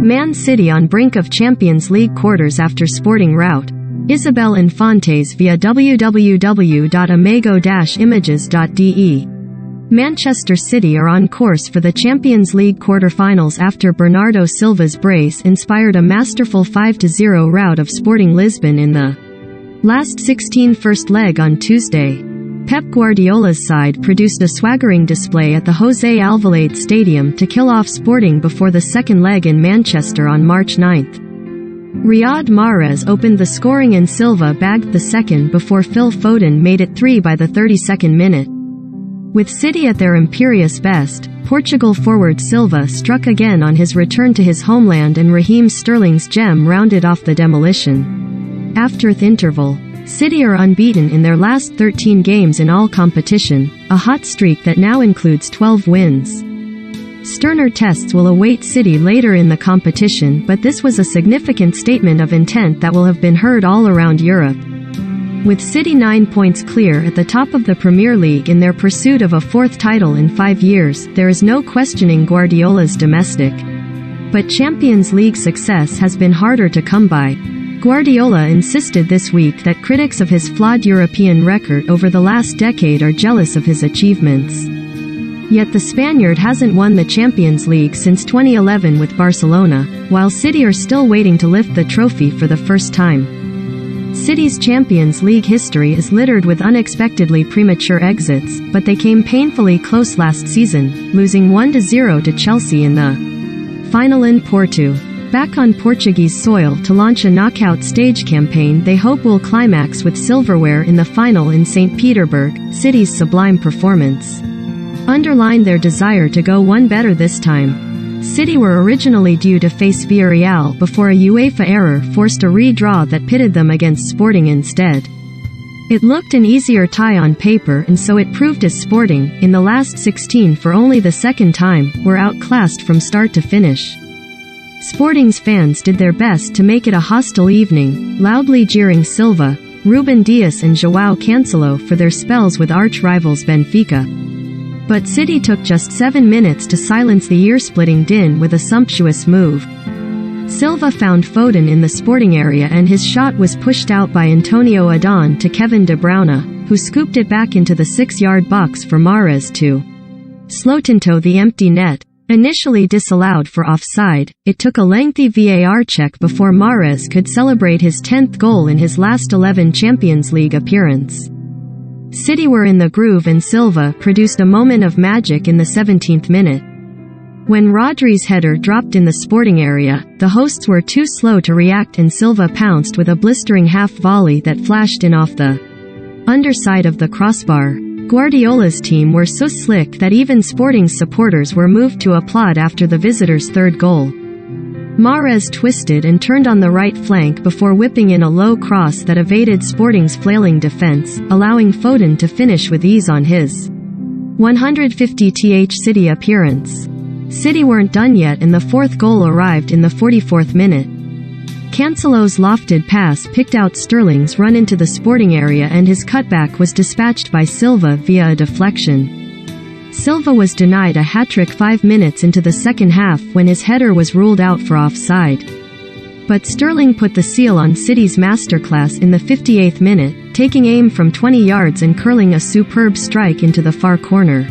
Man City on brink of Champions League quarters after sporting rout. Isabel Infantes via www.amago-images.de. Manchester City are on course for the Champions League quarter-finals after Bernardo Silva's brace inspired a masterful 5-0 rout of Sporting Lisbon in the last 16 first leg on Tuesday. Pep Guardiola's side produced a swaggering display at the José Alvalade Stadium to kill off Sporting before the second leg in Manchester on March 9. Riyad Mahrez opened the scoring and Silva bagged the second before Phil Foden made it 3 by the 32nd minute. With City at their imperious best, Portugal forward Silva struck again on his return to his homeland and Raheem Sterling's gem rounded off the demolition. After the interval, City are unbeaten in their last 13 games in all competition, a hot streak that now includes 12 wins. Sterner tests will await City later in the competition, but this was a significant statement of intent that will have been heard all around Europe. With City 9 points clear at the top of the Premier League in their pursuit of a fourth title in 5 years, there is no questioning Guardiola's domestic. But Champions League success has been harder to come by. Guardiola insisted this week that critics of his flawed European record over the last decade are jealous of his achievements. Yet the Spaniard hasn't won the Champions League since 2011 with Barcelona, while City are still waiting to lift the trophy for the first time. City's Champions League history is littered with unexpectedly premature exits, but they came painfully close last season, losing 1-0 to Chelsea in the final in Porto. Back on Portuguese soil to launch a knockout stage campaign they hope will climax with silverware in the final in St. Petersburg. City's sublime performance underlined their desire to go one better this time. City were originally due to face Villarreal before a UEFA error forced a redraw that pitted them against Sporting instead. It looked an easier tie on paper, and so it proved as Sporting, in the last 16 for only the second time, were outclassed from start to finish. Sporting's fans did their best to make it a hostile evening, loudly jeering Silva, Ruben Dias and João Cancelo for their spells with arch-rivals Benfica. But City took just 7 minutes to silence the ear-splitting din with a sumptuous move. Silva found Foden in the Sporting area and his shot was pushed out by Antonio Adon to Kevin De Bruyne, who scooped it back into the 6-yard box for Mahrez to slot into the empty net. Initially disallowed for offside, it took a lengthy VAR check before Mahrez could celebrate his 10th goal in his last 11 Champions League appearance. City were in the groove and Silva produced a moment of magic in the 17th minute. When Rodri's header dropped in the Sporting area, the hosts were too slow to react and Silva pounced with a blistering half volley that flashed in off the underside of the crossbar. Guardiola's team were so slick that even Sporting's supporters were moved to applaud after the visitors' third goal. Mahrez twisted and turned on the right flank before whipping in a low cross that evaded Sporting's flailing defense, allowing Foden to finish with ease on his 150th City appearance. City weren't done yet and the fourth goal arrived in the 44th minute. Cancelo's lofted pass picked out Sterling's run into the Sporting area and his cutback was dispatched by Silva via a deflection. Silva was denied a hat-trick 5 minutes into the second half when his header was ruled out for offside. But Sterling put the seal on City's masterclass in the 58th minute, taking aim from 20 yards and curling a superb strike into the far corner.